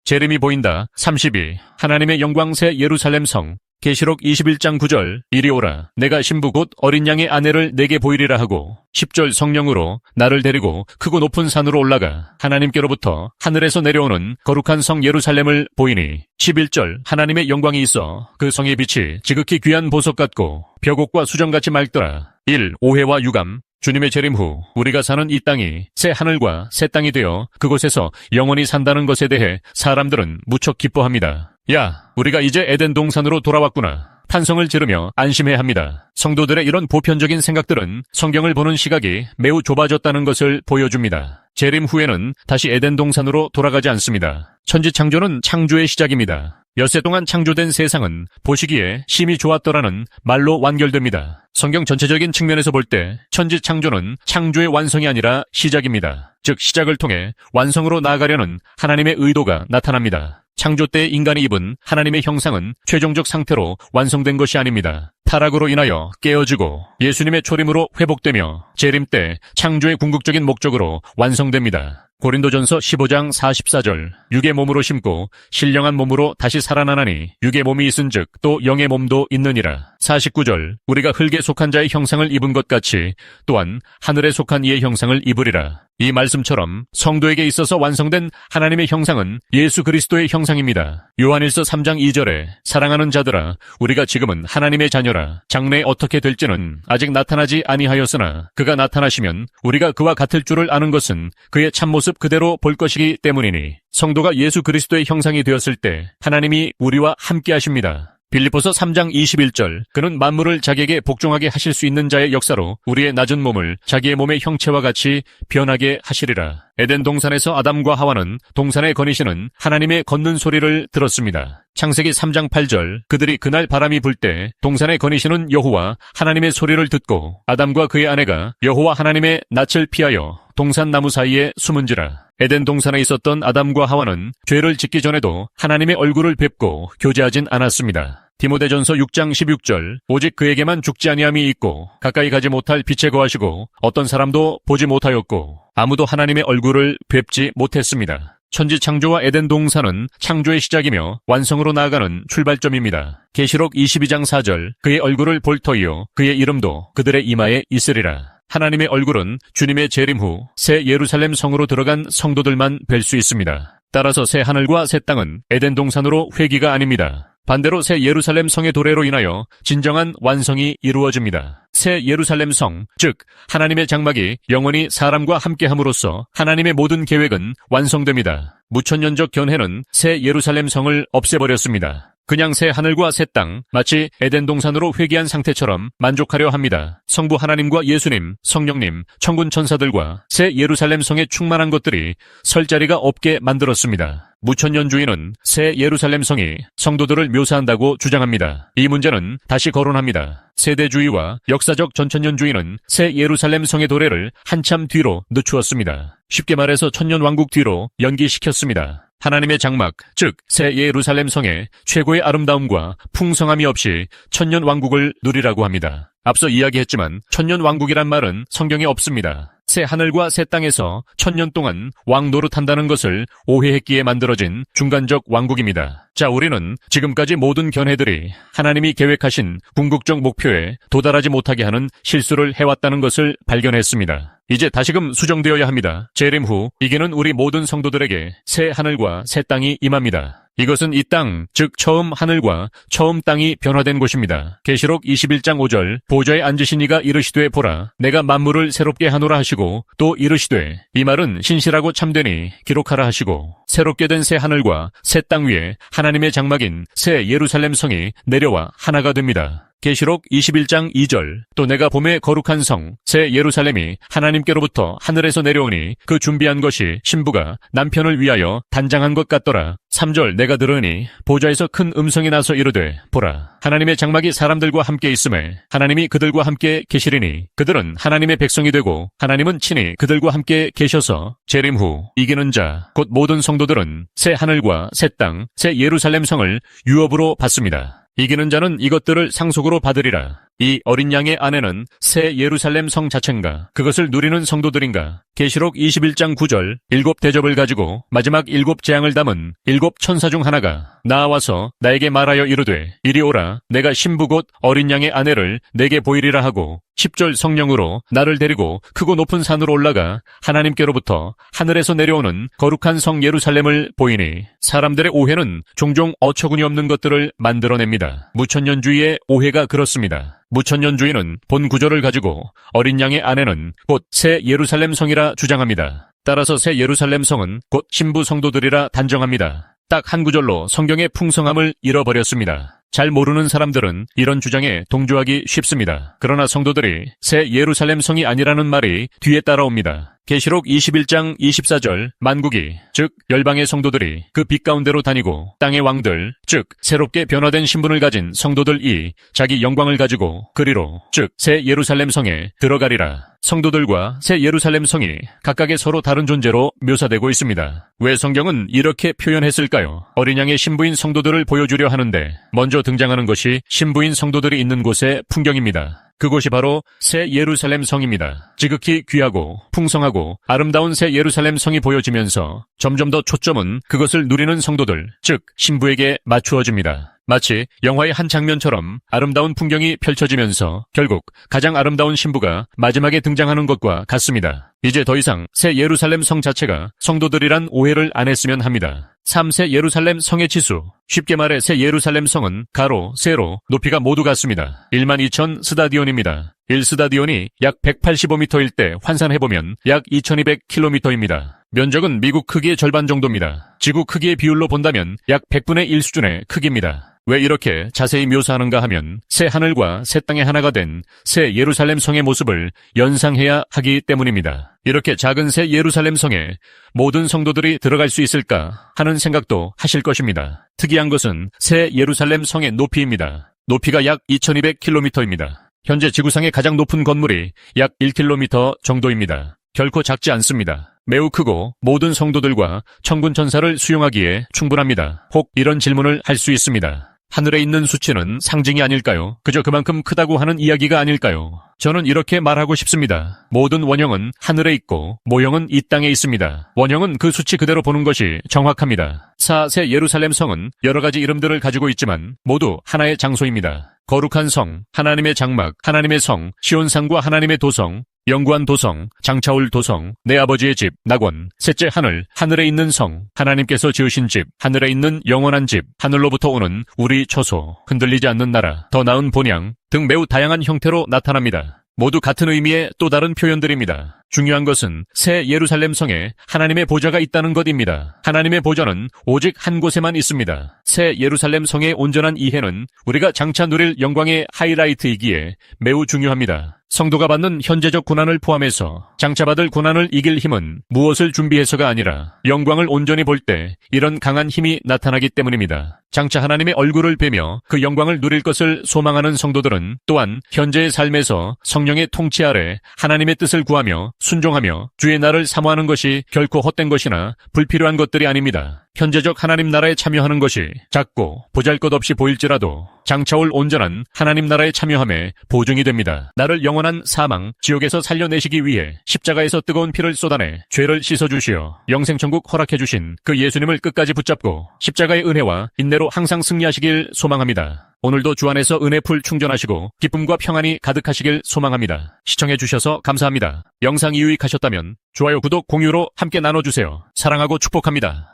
재림이 보인다. 32. 하나님의 영광 새 예루살렘 성. 계시록 21장 9절. 이리 오라. 내가 신부 곧 어린 양의 아내를 내게 보이리라 하고 10절. 성령으로 나를 데리고 크고 높은 산으로 올라가 하나님께로부터 하늘에서 내려오는 거룩한 성 예루살렘을 보이니 11절. 하나님의 영광이 있어 그 성의 빛이 지극히 귀한 보석 같고 벽옥과 수정같이 맑더라. 1. 오해와 유감. 주님의 재림 후 우리가 사는 이 땅이 새 하늘과 새 땅이 되어 그곳에서 영원히 산다는 것에 대해 사람들은 무척 기뻐합니다. 야, 우리가 이제 에덴 동산으로 돌아왔구나. 탄성을 지르며 안심해야 합니다. 성도들의 이런 보편적인 생각들은 성경을 보는 시각이 매우 좁아졌다는 것을 보여줍니다. 재림 후에는 다시 에덴 동산으로 돌아가지 않습니다. 천지창조는 창조의 시작입니다. 엿새 동안 창조된 세상은 보시기에 심히 좋았더라는 말로 완결됩니다. 성경 전체적인 측면에서 볼 때 천지창조는 창조의 완성이 아니라 시작입니다. 즉 시작을 통해 완성으로 나아가려는 하나님의 의도가 나타납니다. 창조 때 인간이 입은 하나님의 형상은 최종적 상태로 완성된 것이 아닙니다. 타락으로 인하여 깨어지고 예수님의 초림으로 회복되며 재림 때 창조의 궁극적인 목적으로 완성됩니다. 고린도전서 15장 44절. 육의 몸으로 심고 신령한 몸으로 다시 살아나나니 육의 몸이 있은즉 또 영의 몸도 있느니라. 49절. 우리가 흙에 속한 자의 형상을 입은 것 같이 또한 하늘에 속한 이의 형상을 입으리라. 이 말씀처럼 성도에게 있어서 완성된 하나님의 형상은 예수 그리스도의 형상입니다. 요한일서 3장 2절에 사랑하는 자들아 우리가 지금은 하나님의 자녀라. 장래에 어떻게 될지는 아직 나타나지 아니하였으나 그가 나타나시면 우리가 그와 같을 줄을 아는 것은 그의 참모습 그대로 볼 것이기 때문이니 성도가 예수 그리스도의 형상이 되었을 때 하나님이 우리와 함께 하십니다. 빌립보서 3장 21절. 그는 만물을 자기에게 복종하게 하실 수 있는 자의 역사로 우리의 낮은 몸을 자기의 몸의 형체와 같이 변하게 하시리라. 에덴 동산에서 아담과 하와는 동산에 거니시는 하나님의 걷는 소리를 들었습니다. 창세기 3장 8절. 그들이 그날 바람이 불 때 동산에 거니시는 여호와 하나님의 소리를 듣고 아담과 그의 아내가 여호와 하나님의 낯을 피하여 동산 나무 사이에 숨은지라. 에덴 동산에 있었던 아담과 하와는 죄를 짓기 전에도 하나님의 얼굴을 뵙고 교제하진 않았습니다. 디모데전서 6장 16절. 오직 그에게만 죽지 아니함이 있고 가까이 가지 못할 빛에 거하시고 어떤 사람도 보지 못하였고 아무도 하나님의 얼굴을 뵙지 못했습니다. 천지창조와 에덴 동산은 창조의 시작이며 완성으로 나아가는 출발점입니다. 계시록 22장 4절. 그의 얼굴을 볼 터이요 그의 이름도 그들의 이마에 있으리라. 하나님의 얼굴은 주님의 재림 후 새 예루살렘 성으로 들어간 성도들만 뵐 수 있습니다. 따라서 새 하늘과 새 땅은 에덴 동산으로 회귀가 아닙니다. 반대로 새 예루살렘 성의 도래로 인하여 진정한 완성이 이루어집니다. 새 예루살렘 성, 즉 하나님의 장막이 영원히 사람과 함께함으로써 하나님의 모든 계획은 완성됩니다. 무천년적 견해는 새 예루살렘 성을 없애버렸습니다. 그냥 새 하늘과 새 땅, 마치 에덴 동산으로 회귀한 상태처럼 만족하려 합니다. 성부 하나님과 예수님, 성령님, 천군 천사들과 새 예루살렘 성에 충만한 것들이 설 자리가 없게 만들었습니다. 무천년주의는 새 예루살렘 성이 성도들을 묘사한다고 주장합니다. 이 문제는 다시 거론합니다. 세대주의와 역사적 전천년주의는 새 예루살렘 성의 도래를 한참 뒤로 늦추었습니다. 쉽게 말해서 천년왕국 뒤로 연기시켰습니다. 하나님의 장막, 즉 새 예루살렘 성의 최고의 아름다움과 풍성함이 없이 천년왕국을 누리라고 합니다. 앞서 이야기했지만 천년왕국이란 말은 성경에 없습니다. 새 하늘과 새 땅에서 천년 동안 왕 노릇한다는 것을 오해했기에 만들어진 중간적 왕국입니다. 자, 우리는 지금까지 모든 견해들이 하나님이 계획하신 궁극적 목표에 도달하지 못하게 하는 실수를 해왔다는 것을 발견했습니다. 이제 다시금 수정되어야 합니다. 재림 후 이기는 우리 모든 성도들에게 새 하늘과 새 땅이 임합니다. 이것은 이 땅, 즉 처음 하늘과 처음 땅이 변화된 곳입니다. 계시록 21장 5절. 보좌에 앉으신 이가 이르시되 보라 내가 만물을 새롭게 하노라 하시고 또 이르시되 이 말은 신실하고 참되니 기록하라 하시고 새롭게 된 새 하늘과 새 땅 위에 하나님의 장막인 새 예루살렘 성이 내려와 하나가 됩니다. 계시록 21장 2절. 또 내가 봄의 거룩한 성 새 예루살렘이 하나님께로부터 하늘에서 내려오니 그 준비한 것이 신부가 남편을 위하여 단장한 것 같더라. 3절. 내가 들으니 보좌에서 큰 음성이 나서 이르되 보라 하나님의 장막이 사람들과 함께 있음에 하나님이 그들과 함께 계시리니 그들은 하나님의 백성이 되고 하나님은 친히 그들과 함께 계셔서 재림 후 이기는 자 곧 모든 성도들은 새 하늘과 새 땅 새 예루살렘 성을 유업으로 받습니다. 이기는 자는 이것들을 상속으로 받으리라. 이 어린 양의 아내는 새 예루살렘 성 자체인가? 그것을 누리는 성도들인가? 계시록 21장 9절 7대접을 가지고 마지막 7재앙을 담은 7천사 중 하나가 나와서 나에게 말하여 이르되 이리 오라 내가 신부 곧 어린 양의 아내를 내게 보이리라 하고 10절 성령으로 나를 데리고 크고 높은 산으로 올라가 하나님께로부터 하늘에서 내려오는 거룩한 성 예루살렘을 보이니 사람들의 오해는 종종 어처구니 없는 것들을 만들어냅니다. 무천년주의의 오해가 그렇습니다. 무천년주의는 본 구절을 가지고 어린 양의 아내는 곧 새 예루살렘 성이라 주장합니다. 따라서 새 예루살렘 성은 곧 신부 성도들이라 단정합니다. 딱 한 구절로 성경의 풍성함을 잃어버렸습니다. 잘 모르는 사람들은 이런 주장에 동조하기 쉽습니다. 그러나 성도들이 새 예루살렘 성이 아니라는 말이 뒤에 따라옵니다. 계시록 21장 24절 만국이 즉 열방의 성도들이 그 빛 가운데로 다니고 땅의 왕들 즉 새롭게 변화된 신분을 가진 성도들이 자기 영광을 가지고 그리로 즉 새 예루살렘 성에 들어가리라. 성도들과 새 예루살렘 성이 각각의 서로 다른 존재로 묘사되고 있습니다. 왜 성경은 이렇게 표현했을까요? 어린 양의 신부인 성도들을 보여주려 하는데 먼저 등장하는 것이 신부인 성도들이 있는 곳의 풍경입니다. 그곳이 바로 새 예루살렘 성입니다. 지극히 귀하고 풍성하고 아름다운 새 예루살렘 성이 보여지면서 점점 더 초점은 그것을 누리는 성도들, 즉 신부에게 맞추어집니다. 마치 영화의 한 장면처럼 아름다운 풍경이 펼쳐지면서 결국 가장 아름다운 신부가 마지막에 등장하는 것과 같습니다. 이제 더 이상 새 예루살렘 성 자체가 성도들이란 오해를 안 했으면 합니다. 3세 예루살렘 성의 치수, 쉽게 말해 새 예루살렘 성은 가로, 세로, 높이가 모두 같습니다. 12,000 스타디온입니다. 1스타디온이 약 185m일 때 환산해보면 약 2200km입니다. 면적은 미국 크기의 절반 정도입니다. 지구 크기의 비율로 본다면 약 100분의 1 수준의 크기입니다. 왜 이렇게 자세히 묘사하는가 하면 새 하늘과 새 땅의 하나가 된 새 예루살렘 성의 모습을 연상해야 하기 때문입니다. 이렇게 작은 새 예루살렘 성에 모든 성도들이 들어갈 수 있을까 하는 생각도 하실 것입니다. 특이한 것은 새 예루살렘 성의 높이입니다. 높이가 약 2200km입니다. 현재 지구상의 가장 높은 건물이 약 1km 정도입니다. 결코 작지 않습니다. 매우 크고 모든 성도들과 천군 천사를 수용하기에 충분합니다. 혹 이런 질문을 할 수 있습니다. 하늘에 있는 수치는 상징이 아닐까요? 그저 그만큼 크다고 하는 이야기가 아닐까요? 저는 이렇게 말하고 싶습니다. 모든 원형은 하늘에 있고 모형은 이 땅에 있습니다. 원형은 그 수치 그대로 보는 것이 정확합니다. 4세 예루살렘 성은 여러 가지 이름들을 가지고 있지만 모두 하나의 장소입니다. 거룩한 성, 하나님의 장막, 하나님의 성, 시온산과 하나님의 도성, 영구한 도성, 장차올 도성, 내 아버지의 집, 낙원, 셋째 하늘, 하늘에 있는 성, 하나님께서 지으신 집, 하늘에 있는 영원한 집, 하늘로부터 오는 우리 처소, 흔들리지 않는 나라, 더 나은 본향 등 매우 다양한 형태로 나타납니다. 모두 같은 의미의 또 다른 표현들입니다. 중요한 것은 새 예루살렘 성에 하나님의 보좌가 있다는 것입니다. 하나님의 보좌는 오직 한 곳에만 있습니다. 새 예루살렘 성의 온전한 이해는 우리가 장차 누릴 영광의 하이라이트이기에 매우 중요합니다. 성도가 받는 현재적 고난을 포함해서 장차 받을 고난을 이길 힘은 무엇을 준비해서가 아니라 영광을 온전히 볼 때 이런 강한 힘이 나타나기 때문입니다. 장차 하나님의 얼굴을 뵈며 그 영광을 누릴 것을 소망하는 성도들은 또한 현재의 삶에서 성령의 통치 아래 하나님의 뜻을 구하며 순종하며 주의 날을 사모하는 것이 결코 헛된 것이나 불필요한 것들이 아닙니다. 현재적 하나님 나라에 참여하는 것이 작고 보잘것없이 보일지라도 장차올 온전한 하나님 나라에 참여함에 보증이 됩니다. 나를 영원한 사망, 지옥에서 살려내시기 위해 십자가에서 뜨거운 피를 쏟아내 죄를 씻어주시어 영생천국 허락해주신 그 예수님을 끝까지 붙잡고 십자가의 은혜와 인내로 항상 승리하시길 소망합니다. 오늘도 주 안에서 은혜풀 충전하시고 기쁨과 평안이 가득하시길 소망합니다. 시청해주셔서 감사합니다. 영상이 유익하셨다면 좋아요, 구독, 공유로 함께 나눠주세요. 사랑하고 축복합니다.